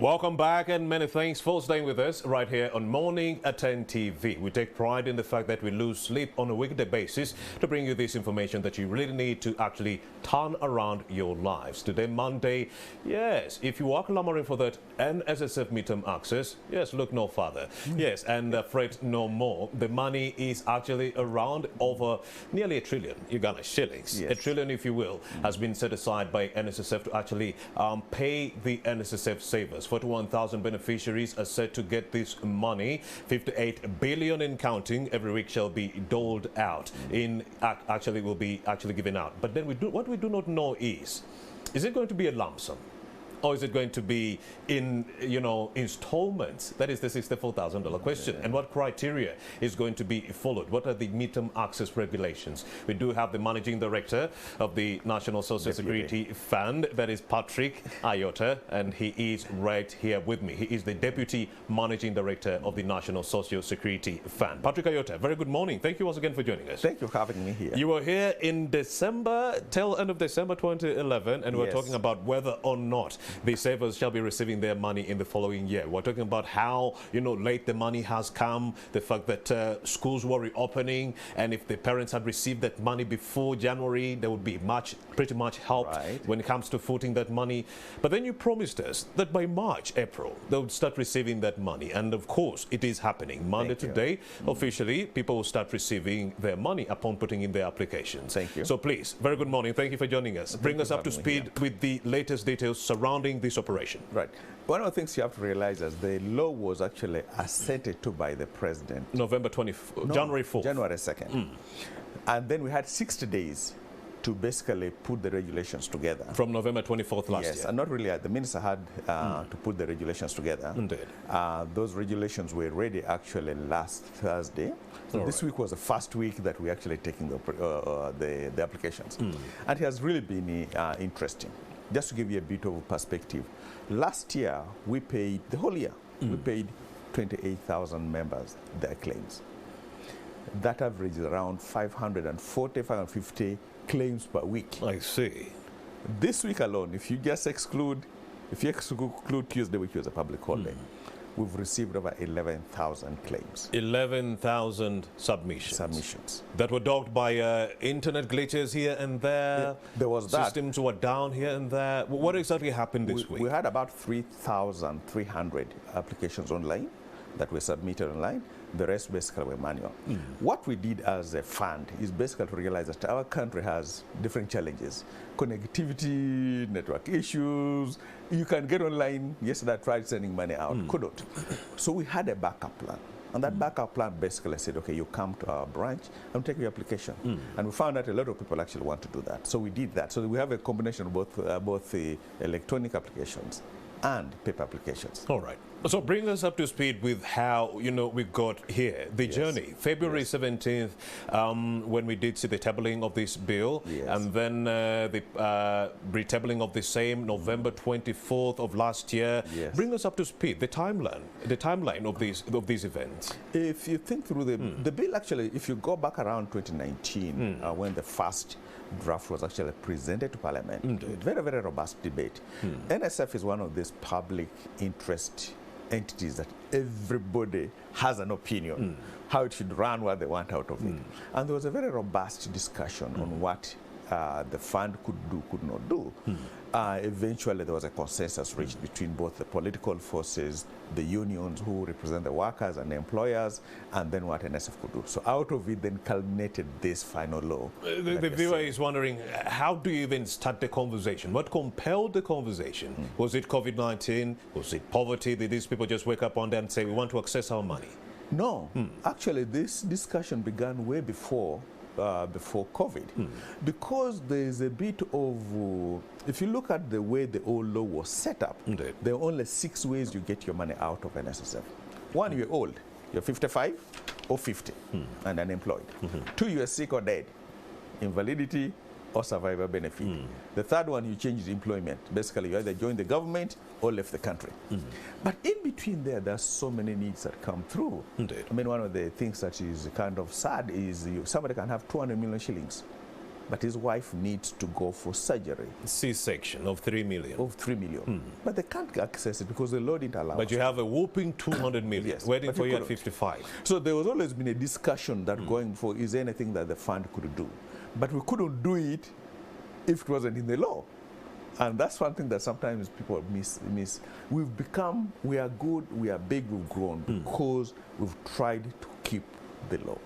Welcome back and many thanks for staying with us right here on Morning at 10 TV. We take pride in the fact that we lose sleep on a weekday basis to bring you this information that you really need to actually turn around your lives. Today, Monday, yes, if you are clamoring for that NSSF midterm access, yes, look no further. Yes, and fret no more. The money is actually around over nearly $1 trillion Uganda shillings. Yes. $1 trillion, if you will, has been set aside by NSSF to actually pay the NSSF savers. 41,000 beneficiaries are set to get this money. 58 billion in counting every week shall be doled out. Will be given out. But then what we do not know is it going to be a lump sum? Or is it going to be in, installments? That is the $64,000 question. And what criteria is going to be followed? What are the midterm access regulations? We do have the managing director of the National Social Security Fund, that is Patrick Iota, and he is right here with me. He is the deputy managing director of the National Social Security Fund. Patrick Iota, very good morning. Thank you once again for joining us. Thank you for having me here. You were here in December, tail end of December 2011, and we're talking about whether or not the savers shall be receiving their money in the following year. We're talking about how, late the money has come, the fact that schools were reopening, and if the parents had received that money before January, they would be pretty much helped when it comes to footing that money. But then you promised us that by March, April, they would start receiving that money. And of course, it is happening. Monday today, officially, people will start receiving their money upon putting in their applications. Thank you. So please, very good morning. Thank you for joining us. Bring us up to speed with the latest details surrounding this operation. Right. One of the things you have to realize is the law was actually assented to by the president. January 4th. January 2nd. And then we had 60 days to basically put the regulations together. From November 24th last year. Yes, and not really. The minister had to put the regulations together. Indeed. Those regulations were ready actually last Thursday. So this week was the first week that we actually taking the applications. And it has really been interesting. Just to give you a bit of perspective, last year we paid, the whole year, we paid 28,000 members their claims. That average is around 540, 550 claims per week. I see. This week alone, if you exclude Tuesday, which was a public holiday, we've received over 11,000 claims. 11,000 submissions. That were dogged by internet glitches here and there. There was that. Systems were down here and there. What exactly happened this week? We had about 3,300 applications online that were submitted online. The rest basically were manual. What we did as a fund is basically to realize that our country has different challenges. Connectivity, network issues. You can get online. Yesterday I tried sending money out, couldn't. So we had a backup plan. And that backup plan basically said, okay, you come to our branch and take your application. And we found that a lot of people actually want to do that. So we did that. So we have a combination of both the electronic applications and paper applications. All right. So bring us up to speed with how, we got here. The journey, February 17th, when we did see the tabling of this bill, and then the retabling of the same November 24th of last year. Bring us up to speed, the timeline of these events. If you think through the bill, actually, if you go back around 2019, when the first draft was actually presented to Parliament, very, very robust debate. NSF is one of these public interest entities that everybody has an opinion how it should run, what they want out of it. And there was a very robust discussion on what the fund could do, could not do. Eventually there was a consensus reached between both the political forces, the unions who represent the workers and the employers, and then what NSF could do. So out of it then culminated this final law. The viewer is wondering, how do you even start the conversation? What compelled the conversation? Was it COVID-19? Was it poverty? Did these people just wake up one day and say, we want to access our money? No. Actually, this discussion began way before COVID, because there's a bit of, if you look at the way the old law was set up, there are only 6 ways you get your money out of NSSF. 1, you're old, you're 55 or 50 and unemployed. 2, you're sick or dead, invalidity or survivor benefit. The third one, you change employment. Basically, you either join the government or left the country. But in between there's so many needs that come through. I mean, one of the things that is kind of sad is somebody can have 200 million shillings but his wife needs to go for surgery. C-section of 3 million. Of 3 million. But they can't access it because the law didn't allow But you have a whooping 200 million Yes, waiting but for you you at couldn't. 55. So there was always been a discussion that going for, is there anything that the fund could do? But we couldn't do it if it wasn't in the law. And that's one thing that sometimes people miss. We've become, we are good, we are big, we've grown because we've tried to keep the law.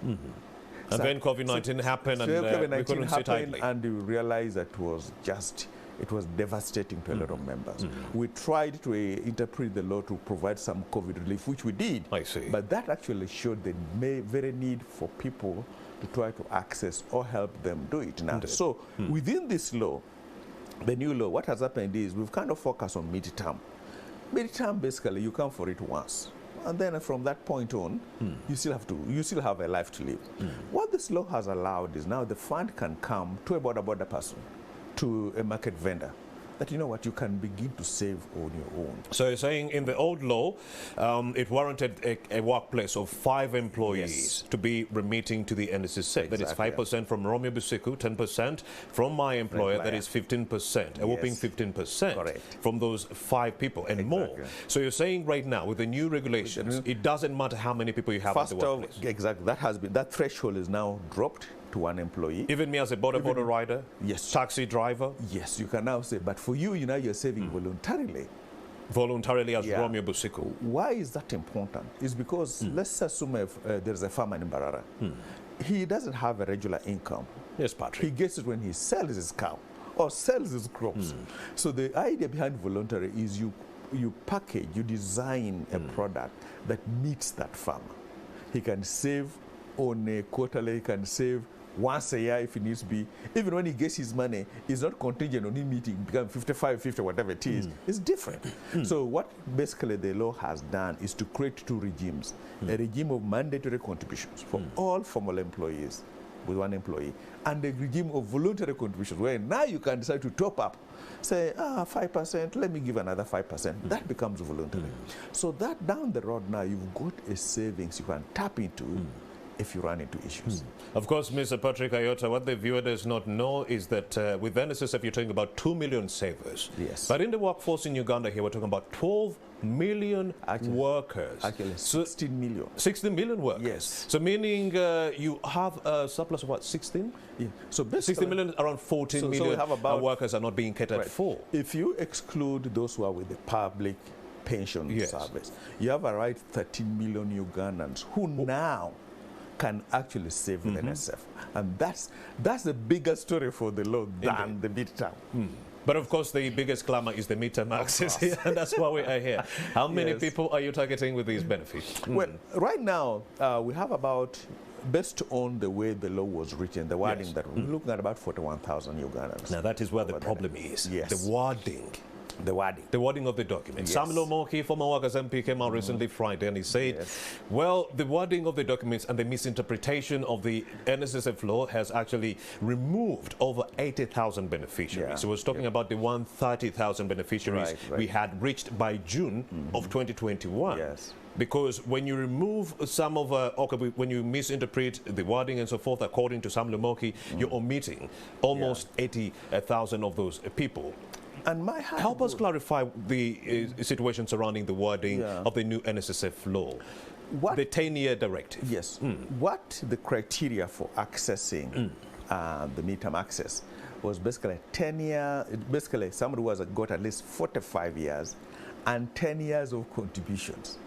And then COVID-19 happened, and we couldn't sit idly. And you realize that it was devastating to a lot of members. We tried to interpret the law to provide some COVID relief, which we did. I see. But that actually showed the very need for people to try to access or help them do it now. Indeed. So within this law, the new law, what has happened is we've kind of focused on mid-term. Mid-term, basically, you come for it once. And then from that point on, you still have a life to live. What this law has allowed is now the fund can come to a border person, to a market vendor, that, you know what, you can begin to save on your own. So you're saying in the old law, it warranted a workplace of 5 employees to be remitting to the NSSF. That is 5% from Romeo Busiku, 10% from my employer, that is 15%, a whopping 15% Correct. from those 5 people and more. So you're saying right now, with the new regulations, it doesn't matter how many people you have at the workplace. Exactly, that threshold is now dropped to 1 employee. Even me as a border rider? Yes. Taxi driver? Yes, you can now say, but for you, you're saving voluntarily. Voluntarily as Romeo Busiku. Why is that important? It's because let's assume if there's a farmer in Mbarara. He doesn't have a regular income. Yes, Patrick. He gets it when he sells his cow or sells his crops. So the idea behind voluntary is you package, you design a product that meets that farmer. He can save on a quarterly, he can save once a year if it needs to be. Even when he gets his money, it's not contingent on him meeting, become 55, 50, whatever it is. It's different. So what basically the law has done is to create 2 regimes. A regime of mandatory contributions for all formal employees with 1 employee, and a regime of voluntary contributions where now you can decide to top up. Say, 5%, let me give another 5%. That becomes voluntary. So that down the road now, you've got a savings you can tap into if you run into issues. Of course, Mr. Patrick Iota, what the viewer does not know is that with NSSF, you're talking about 2 million savers. Yes. But in the workforce in Uganda here, we're talking about 12 million workers. Actually, 16 million. 16 million workers? Yes. So meaning you have a surplus of what, 16? Yeah. So basically, 16 million, around 14 million we have about, workers are not being catered for. If you exclude those who are with the public pension service, you have around 13 million Ugandans who now can actually save the NSSF. And that's the bigger story for the law than the midterm. But of course, the biggest clamor is the midterm access here, and that's why we are here. How many people are you targeting with these benefits? Well, right now, we have about, based on the way the law was written, the wording that we're looking at about 41,000 Ugandans. Now, that is where the problem is. Yes. The wording. The wording. The wording of the document. Yes. Sam Lomoki, former Workers MP, came out recently Friday, and he said, well, the wording of the documents and the misinterpretation of the NSSF law has actually removed over 80,000 beneficiaries. So he was talking about the 130,000 beneficiaries we had reached by June of 2021. Yes. Because when you remove some of, when you misinterpret the wording and so forth, according to Sam Lomoki, you're omitting almost 80,000 of those people. And help us clarify the situation surrounding the wording of the new NSSF law, the 10-year directive. Yes. What the criteria for accessing the midterm access was basically 10-year, basically somebody who has got at least 45 years and 10 years of contributions.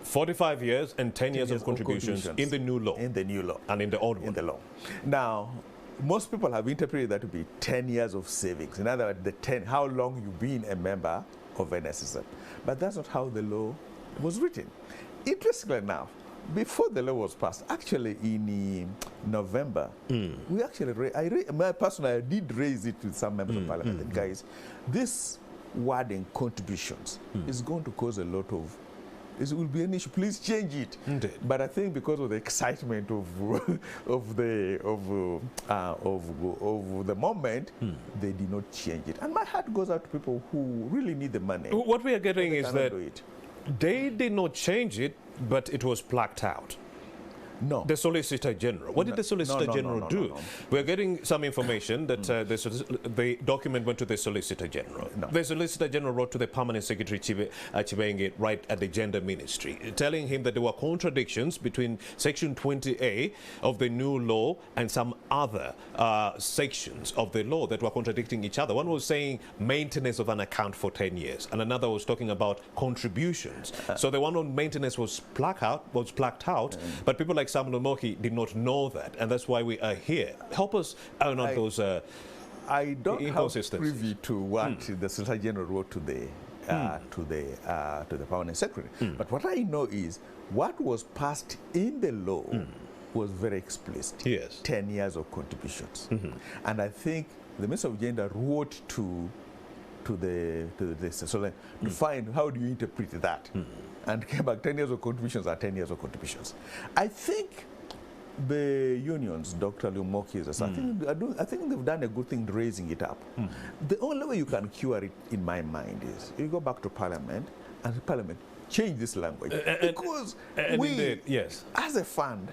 45 years and 10 years of contributions in the new law. In the new law. And in the old one. In the law. Now, most people have interpreted that to be 10 years of savings. In other words, how long you've been a member of NSSF. But that's not how the law was written. Interestingly enough, before the law was passed, actually in November, we actually, personally, I did raise it with some members of parliament. That, guys, this wording contributions is going to cause a lot of, it will be an issue. Please change it. Indeed. But I think because of the excitement of the moment, they did not change it. And my heart goes out to people who really need the money. What we are getting is that they did not change it, but it was blacked out. No. The Solicitor General. What did the Solicitor General do? No. We're getting some information that the document went to the Solicitor General. No. The Solicitor General wrote to the Permanent Secretary Chibenge right at the Gender Ministry, telling him that there were contradictions between Section 20A of the new law and some other sections of the law that were contradicting each other. One was saying maintenance of an account for 10 years, and another was talking about contributions. So the one on maintenance was plucked out, but people like Samuel Omoki did not know that, and that's why we are here. Help us iron out those I don't have inconsistencies. privy to what the Solicitor General wrote to the Permanent Secretary. But what I know is what was passed in the law was very explicit. Yes. 10 years of contributions. And I think the Minister of Gender wrote to the Solicitor to find how do you interpret that. And came back, 10 years of contributions are 10 years of contributions. I think the unions, Dr. Lumoki, I think they've done a good thing raising it up. The only way you can cure it, in my mind, is you go back to Parliament, and Parliament change this language. Because we, indeed, yes, as a fund,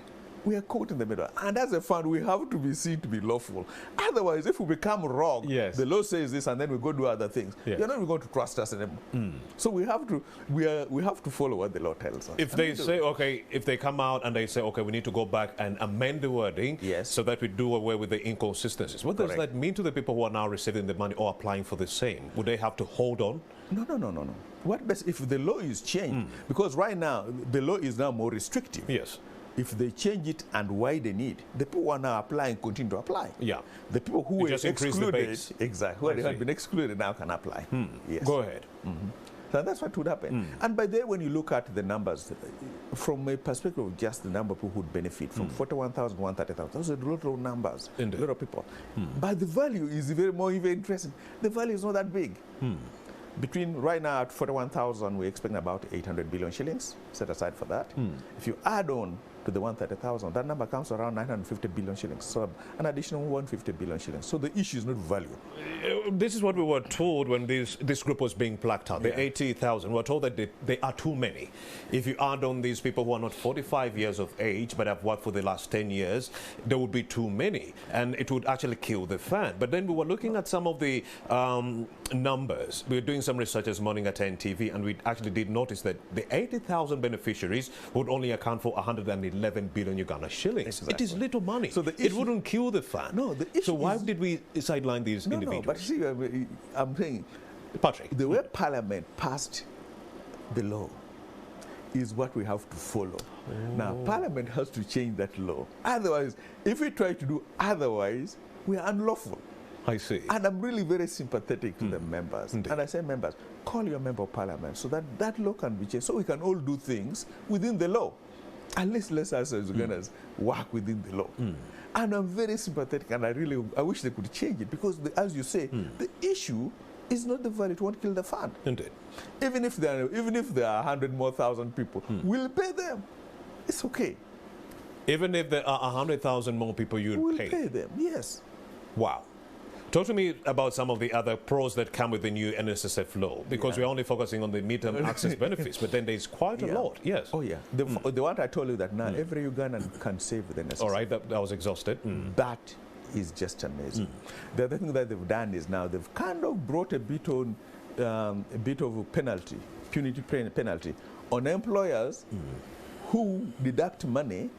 we are caught in the middle. And as a fund, we have to be seen to be lawful. Otherwise, if we become wrong, the law says this and then we go do other things, you're not even going to trust us anymore. So we have to follow what the law tells us. If they say, okay, if they come out and they say, okay, we need to go back and amend the wording so that we do away with the inconsistencies, what does that mean to the people who are now receiving the money or applying for the same? Would they have to hold on? No. What best if the law is changed? Because right now, the law is now more restrictive. Yes. If they change it and widen it, the people who are now applying continue to apply. Yeah. The people who were excluded, exactly, who had been excluded now can apply. Yes. Go ahead. So that's what would happen. And by then, when you look at the numbers, from a perspective of just the number of people who would benefit from 41,000 to 130,000, those are a lot of numbers, a lot of people. But the value is even interesting. The value is not that big. Between right now at 41,000, we're expecting about 800 billion shillings set aside for that. If you add on to the 130,000, that number comes around 950 billion shillings. So an additional 150 billion shillings. So the issue is not value. This is what we were told when this group was being plucked out. The 80,000. We were told that they are too many. If you add on these people who are not 45 years of age but have worked for the last 10 years, there would be too many, and it would actually kill the fund. But then we were looking at some of the numbers. We were doing some research this morning at NTV, and we actually did notice that the 80,000 beneficiaries would only account for 111 billion Uganda shillings. Exactly. It is little money. So it wouldn't kill the fund. No, the issue. So why did we sideline these individuals? No, but see, I'm saying, Patrick, the way Parliament passed the law is what we have to follow. Now, Parliament has to change that law. Otherwise, if we try to do otherwise, we are unlawful. I see. And I'm really very sympathetic to the members. Indeed. And I say, members, call your member of Parliament so that that law can be changed, so we can all do things within the law. At least let's us as Ugandans work within the law. And I'm very sympathetic, and I wish they could change it, because as you say, the issue is not the value. It won't kill the fund. Indeed. Even if there are 100,000 more people, we'll pay them. It's okay. Even if there are 100,000 more people, we'll pay them. Yes. Wow. Talk to me about some of the other pros that come with the new NSSF law, because we're only focusing on the midterm access benefits, but then there's quite a lot. Yes. Oh, yeah. The one I told you that now every Ugandan can save with NSSF. All right, that was exhausted. That is just amazing. The other thing that they've done is now they've kind of brought a bit of penalty, punitive penalty, on employers who deduct money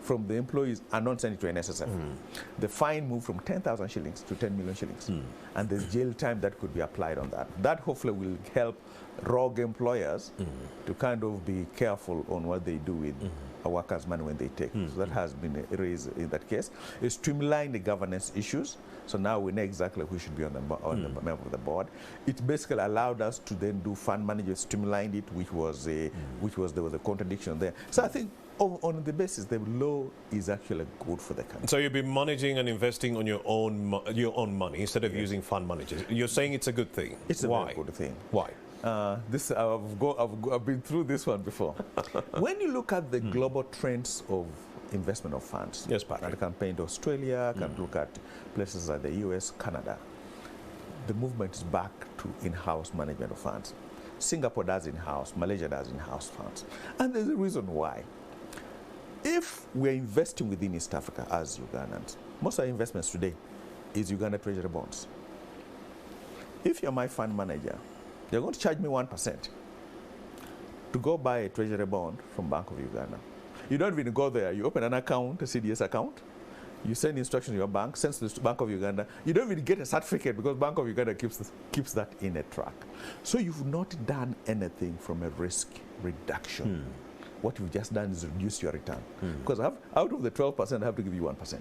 from the employees and not send it to NSSF. The fine moved from 10,000 shillings to 10 million shillings. And there's jail time that could be applied on that. That hopefully will help rogue employers to kind of be careful on what they do with a workers' money when they take. So that has been raised in that case. It streamlined the governance issues. So now we know exactly who should be on the member of the board. It basically allowed us to then do fund management, streamlined it, which was there was a contradiction there. So I think on the basis, the law is actually good for the country. So you'll be managing and investing on your own money instead of using fund managers. You're saying it's a good thing. It's a very good thing. Why? I've been through this one before. When you look at the global trends of investment of funds, Patrick. I can paint Australia, can look at places like the US, Canada. The movement is back to in-house management of funds. Singapore does in-house, Malaysia does in-house funds. And there's a reason why. if we're investing within East Africa as Ugandans, most of our investments today is Uganda Treasury bonds. If you're my fund manager, you're going to charge me 1% to go buy a treasury bond from Bank of Uganda. You don't even go there. You open an account, a CDS account. You send instructions to your bank, sends this to Bank of Uganda. You don't even get a certificate because Bank of Uganda keeps that in a track. So you've not done anything from a risk reduction. What you've just done is reduce your return. Because out of the 12%, I have to give you 1%.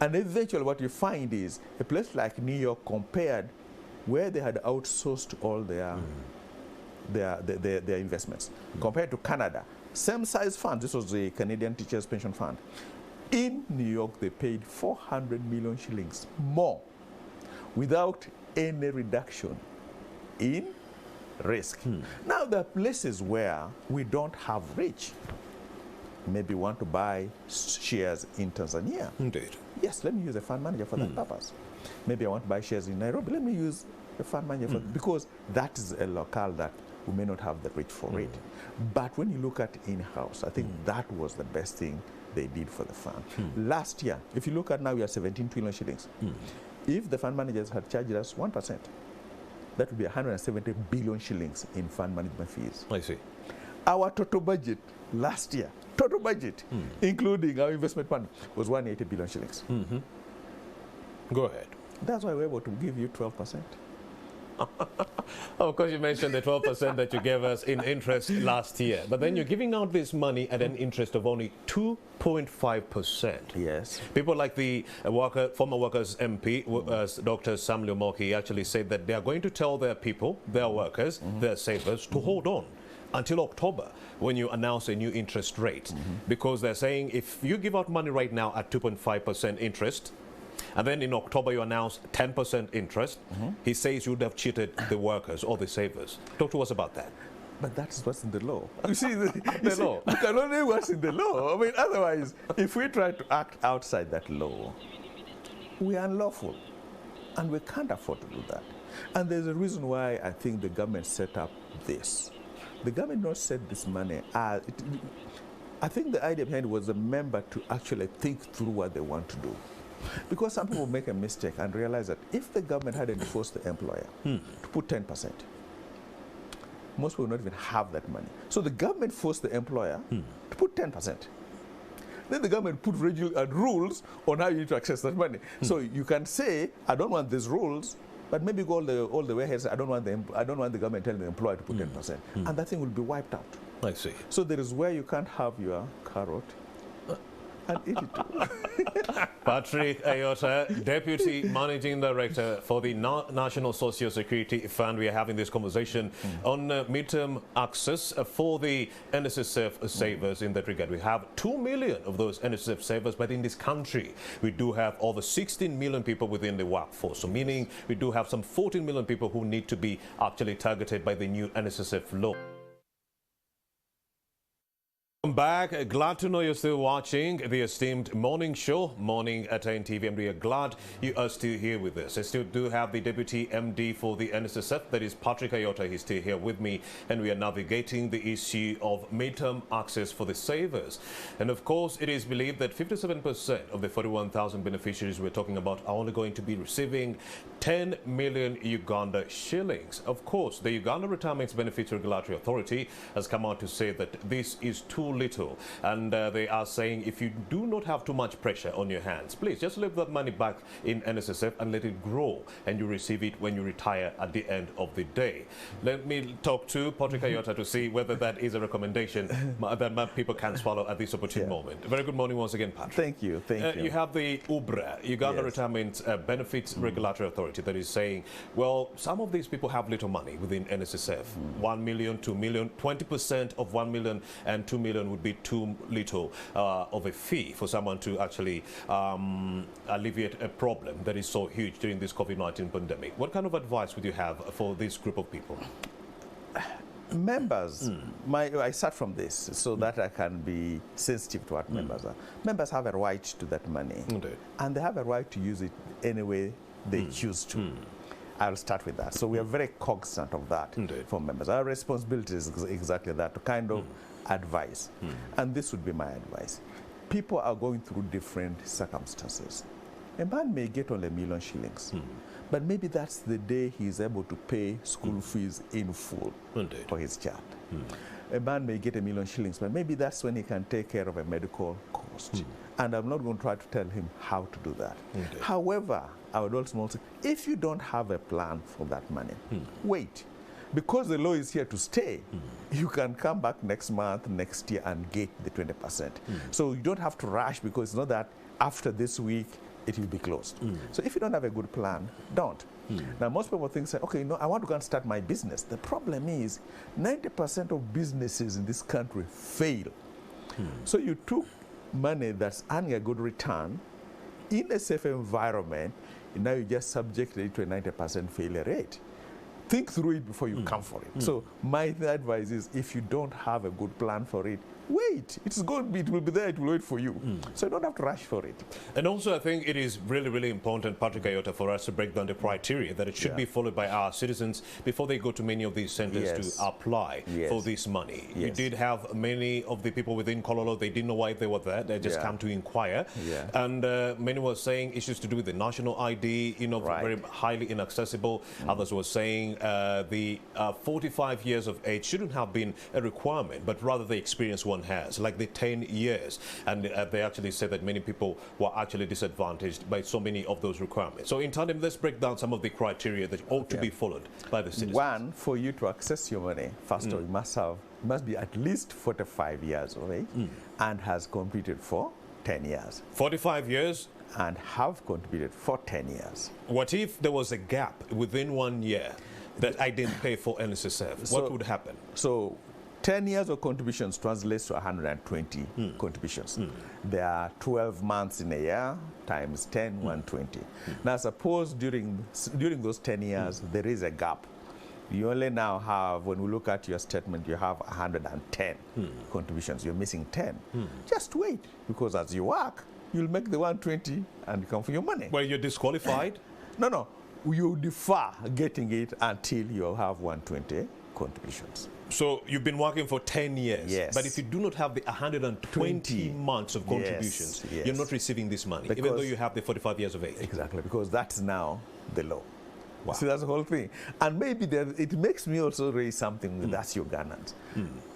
And eventually what you find is a place like New York compared where they had outsourced all their investments, compared to Canada. Same size fund, this was the Canadian Teachers Pension Fund. In New York, they paid 400 million shillings more without any reduction in risk. Now, there are places where we don't have reach. Maybe want to buy shares in Tanzania. Indeed. Yes, let me use a fund manager for that purpose. Maybe I want to buy shares in Nairobi. Let me use a fund manager for because that is a locale that we may not have the reach for it. But when you look at in-house, I think that was the best thing they did for the fund. Last year, if you look at now, we are 17 trillion shillings. If the fund managers had charged us 1%, that would be 170 billion shillings in fund management fees. I see. Our total budget last year, including our investment fund, was 180 billion shillings. Go ahead. That's why we're able to give you 12%. Of course, you mentioned the 12% that you gave us in interest last year, but then you're giving out this money at an interest of only 2.5%. Yes. People like the former Workers MP, Dr. Samuel Moki, actually said that they are going to tell their people, their workers, their savers, to hold on until October when you announce a new interest rate. Because they're saying if you give out money right now at 2.5% interest, and then in October you announce 10% interest, he says you would have cheated the workers or the savers. Talk to us about that. But that's what's in the law. You see, the law. You can only what's in the law. I mean, otherwise, if we try to act outside that law, we are unlawful. And we can't afford to do that. And there's a reason why I think the government set up this. The government not set this money as... I think the idea behind it was the member to actually think through what they want to do. Because some people make a mistake and realize that if the government hadn't forced the employer to put 10%, most people would not even have that money. So the government forced the employer to put 10%. Then the government put rules on how you need to access that money. So you can say, I don't want these rules, but maybe go all the way ahead. I don't want the government telling the employer to put 10%, and that thing will be wiped out. I see. So there is where you can't have your carrot and eat it too. Patrick Iota, Deputy Managing Director for the National Social Security Fund. We are having this conversation on midterm access for the NSSF savers in that regard. We have 2 million of those NSSF savers, but in this country, we do have over 16 million people within the workforce. So meaning we do have some 14 million people who need to be actually targeted by the new NSSF law. Welcome back. Glad to know you're still watching the esteemed morning show, Morning at NTV, and we are glad you are still here with us. I still do have the Deputy MD for the NSSF, that is Patrick Iota. He's still here with me, and we are navigating the issue of midterm access for the savers. And of course, it is believed that 57% of the 41,000 beneficiaries we're talking about are only going to be receiving 10 million Uganda shillings. Of course, the Uganda Retirement Benefits Regulatory Authority has come out to say that this is too little, and they are saying if you do not have too much pressure on your hands, please just leave that money back in NSSF and let it grow, and you receive it when you retire at the end of the day. Let me talk to Patrick Iota to see whether that is a recommendation that people can swallow at this opportune moment. Very good morning once again, Patrick. Thank you. Thank you. You have the UBRA, Uganda Retirement Benefits Regulatory Authority, that is saying, well, some of these people have little money within NSSF. 1 million, 2 million, 20% of 1 million and 2 million would be too little of a fee for someone to actually alleviate a problem that is so huge during this COVID-19 pandemic. What kind of advice would you have for this group of people? Members, I start from this so that I can be sensitive to what members are. Members have a right to that money, and they have a right to use it any way they choose to. I'll start with that. So we are very cognizant of that for members. Our responsibility is exactly that, to kind of advice, and this would be my advice. People are going through different circumstances. A man may get only ₦1 million, but maybe that's the day he is able to pay school fees in full for his child. A man may get ₦1 million, but maybe that's when he can take care of a medical cost. And I'm not going to try to tell him how to do that. However, I would also say, if you don't have a plan for that money, wait. Because the law is here to stay, you can come back next month, next year, and get the 20%. So you don't have to rush, because it's not that after this week, it will be closed. So if you don't have a good plan, don't. Now, most people think, say, okay, I want to go and start my business. The problem is 90% of businesses in this country fail. So you took money that's earning a good return in a safe environment, and now you just subjected it to a 90% failure rate. Think through it before you come for it. So my advice is, if you don't have a good plan for it, wait. It's going to be, it will be there, it will wait for you. So you don't have to rush for it. And also, I think it is really, really important, Patrick Iota, for us to break down the criteria that it should be followed by our citizens before they go to many of these centers to apply for this money. You did have many of the people within Kololo, they didn't know why they were there. They just come to inquire. And many were saying issues to do with the national ID, very highly inaccessible. Others were saying the 45 years of age shouldn't have been a requirement, but rather the experience one has, like the 10 years. And they actually said that many people were actually disadvantaged by so many of those requirements. So in tandem, let's break down some of the criteria that ought to be followed by the citizens. One, for you to access your money, first of all, you must be at least 45 years of age and has completed for 10 years. 45 years? And have contributed for 10 years. What if there was a gap within 1 year that I didn't pay for NSSF? What would happen? So 10 years of contributions translates to 120 contributions. There are 12 months in a year, times 10, 120. Now suppose during those 10 years, there is a gap. You only now have, when we look at your statement, you have 110 contributions. You're missing 10. Just wait, because as you work, you'll make the 120 and come for your money. Well, you're disqualified? No. You defer getting it until you have 120 contributions. So you've been working for 10 years. Yes. But if you do not have the 120 months of contributions, you're not receiving this money, even though you have the 45 years of age. Exactly, because that's now the law. Wow. See, that's the whole thing. And maybe it makes me also raise something with us Ugandans.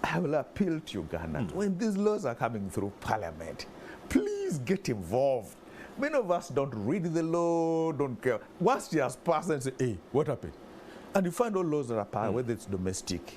I will appeal to Ugandans. When these laws are coming through Parliament, please get involved. Many of us don't read the law, don't care. Once it has passed, and say, hey, what happened? And you find all laws that are passed, whether it's domestic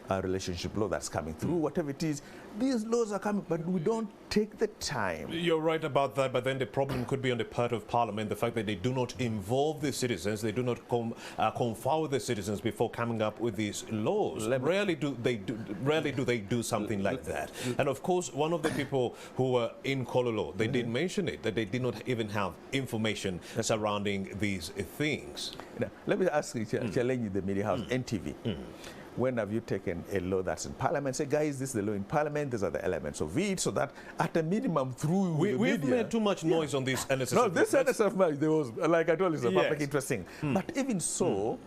relationship law that's coming through, whatever it is, these laws are coming, but we don't take the time. You're right about that, but then the problem could be on the part of Parliament, the fact that they do not involve the citizens, they do not confer with the citizens before coming up with these laws. Rarely do they do something like that. And of course, one of the people who were in Kololo, they did mention it, that they did not even have information surrounding these things. Now, let me ask you, challenge the media house, NTV. When have you taken a law that's in Parliament? Say, guys, this is the law in Parliament. These are the elements of it, so that at a minimum through we've made too much noise on this NSSF. No, this NSSF, there was, like I told you, it's a public interesting. But even so,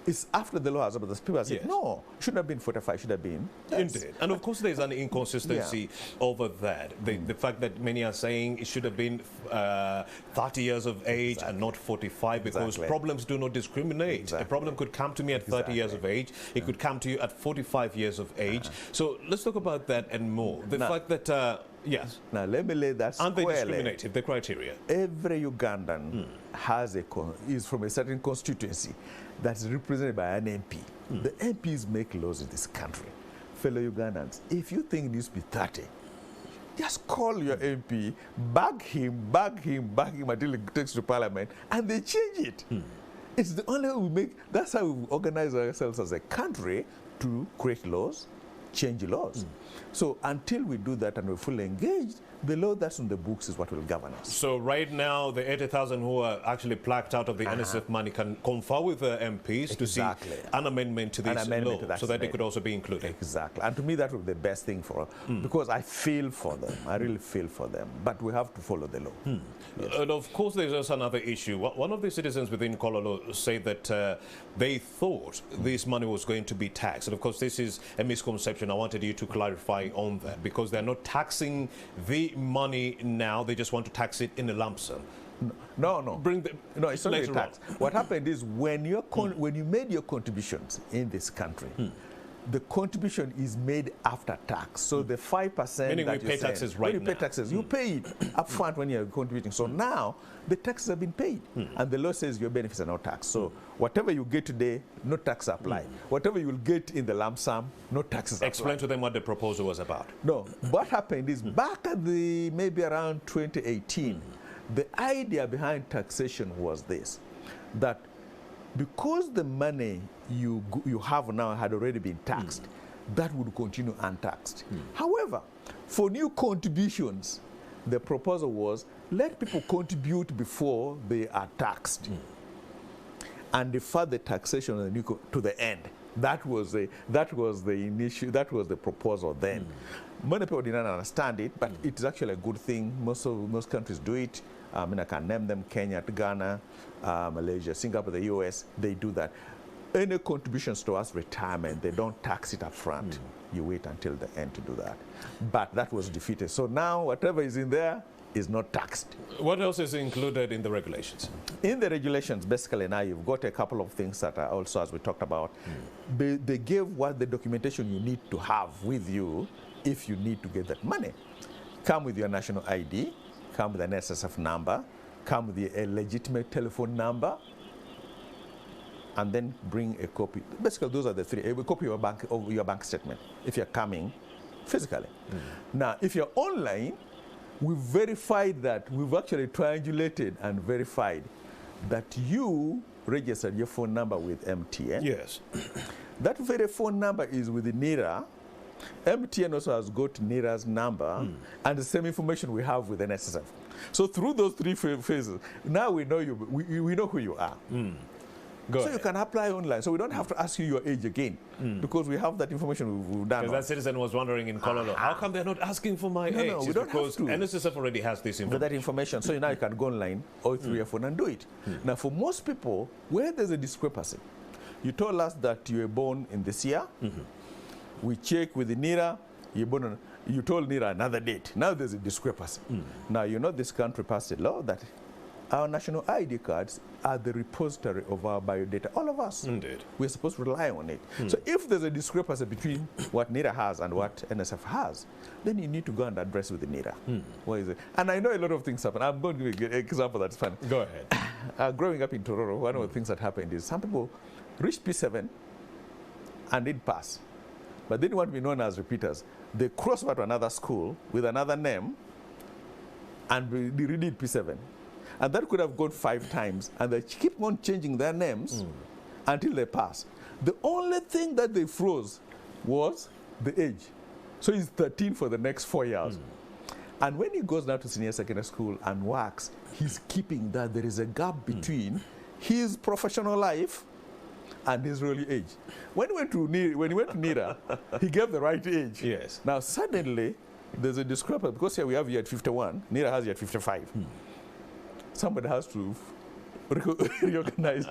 it's after the law has happened, people say, no, it shouldn't have been 45, it should have been. Indeed. And of course, there's an inconsistency over that. The fact that many are saying it should have been 30 years of age and not 45, because problems do not discriminate. A problem could come to me at 30 years of age. It could come to you at 45 years of age. So let's talk about that and more. The fact that yes. Now let me lay that squarely. Aren't they discriminative, the criteria? Every Ugandan is from a certain constituency that's represented by an MP. The MPs make laws in this country. Fellow Ugandans, if you think this be 30, just call your MP, bag him until it takes to Parliament, and they change it. It's the only way we make, that's how we organize ourselves as a country to create laws, change laws. So until we do that and we're fully engaged, the law that's on the books is what will govern us. So right now, the 80,000 who are actually plucked out of the NSSF money can confer with the MPs to see an amendment to this law, so that they could also be included. Exactly. And to me, that would be the best thing for us, because I feel for them. I really feel for them. But we have to follow the law. And of course, there's also another issue. One of the citizens within Kololo said that they thought this money was going to be taxed. And of course, this is a misconception question, I wanted you to clarify on that, because they're not taxing the money now, they just want to tax it in a lump sum. No, no. No, it's not a later tax. What happened is when you made your contributions in this country, the contribution is made after tax. So the 5% Meaning that we pay taxes right when you now. pay taxes, you pay it up front when you're contributing. So now the taxes have been paid, and the law says your benefits are not taxed. So whatever you get today, no tax apply. Whatever you will get in the lump sum, no taxes apply. Explain to them what the proposal was about. No, what happened is back at the maybe around 2018, the idea behind taxation was this, that because the money you have now had already been taxed, that would continue untaxed. However, for new contributions, the proposal was let people contribute before they are taxed, and defer the taxation of the new to the end. That was the proposal then. Many people did not understand it, but it is actually a good thing. Most countries do it. I mean, I can name them: Kenya, Ghana, Malaysia, Singapore, the US. They do that. Any contributions towards retirement, they don't tax it up front. You wait until the end to do that. But that was defeated. So now whatever is in there is not taxed. What else is included in the regulations? In the regulations, basically now you've got a couple of things that are also, as we talked about, they give what the documentation you need to have with you if you need to get that money. Come with your national ID, come with an NSSF number, come with a legitimate telephone number, and then bring a copy. Basically, those are the three. A copy of your bank statement if you're coming physically. Now, if you're online, we've verified that, we've actually triangulated and verified that you registered your phone number with MTN. Yes. That very phone number is with NIRA. MTN also has got NIRA's number and the same information we have with NSSF. So through those three phases, now we know you. We know who you are. So you can apply online. So we don't have to ask you your age again because we have that information we've done. Because that citizen was wondering in Colorado, how come they're not asking for my age? No, we don't because have to. NSSF already has this information. That information. So now you can go online or through your phone and do it. Now, for most people, where there's a discrepancy, you told us that you were born in this year. We check with the NIRA. You told NIRA another date. Now there's a discrepancy. Now, you know this country passed a law that our national ID cards are the repository of our biodata. All of us. Indeed. We're supposed to rely on it. So if there's a discrepancy between what NIRA has and what NSF has, then you need to go and address with the NIRA. What is it? And I know a lot of things happen. I'm going to give you an example that's fun. Go ahead. Growing up in Tororo, one of the things that happened is some people reached P7 and didn't pass, but they didn't want to be known as repeaters. They crossed over to another school with another name and they redid P7. And that could have gone 5 times, and they keep on changing their names until they pass. The only thing that they froze was the age. So he's 13 for the next 4 years. And when he goes down to senior secondary school and works, he's keeping that there is a gap between his professional life and his real age. When he went to NIRA, he gave the right age. Yes. Now suddenly there's a discrepancy because here we have you at 51, NIRA has you at 55. Somebody has to reorganize.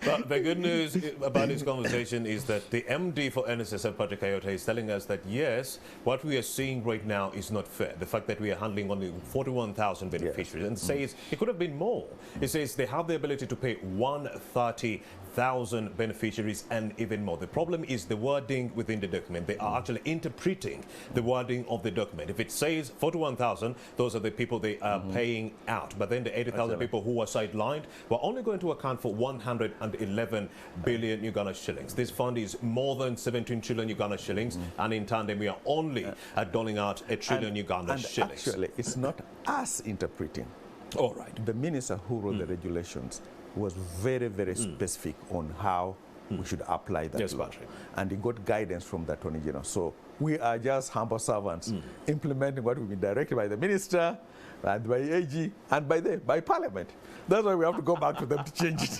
But the good news about this conversation is that the MD for NSSF, Patrick Iota, is telling us that yes, what we are seeing right now is not fair. The fact that we are handling only 41,000 beneficiaries, and says it could have been more. It says they have the ability to pay 130,000 beneficiaries and even more. The problem is the wording within the document. They are actually interpreting the wording of the document. If it says 41,000, those are the people they are paying out. But then the 80,000 people who are sidelined, we're only going to account for 111 billion Uganda shillings. This fund is more than 17 trillion Uganda shillings, and in tandem we are only doling out a trillion Uganda shillings. Actually, it's not us interpreting. All right. The minister who wrote the regulations was very, very specific on how we should apply that law. And he got guidance from the Attorney General. So we are just humble servants implementing what we've been directed by the minister, and by AG, and by Parliament. That's why we have to go back to them to change it.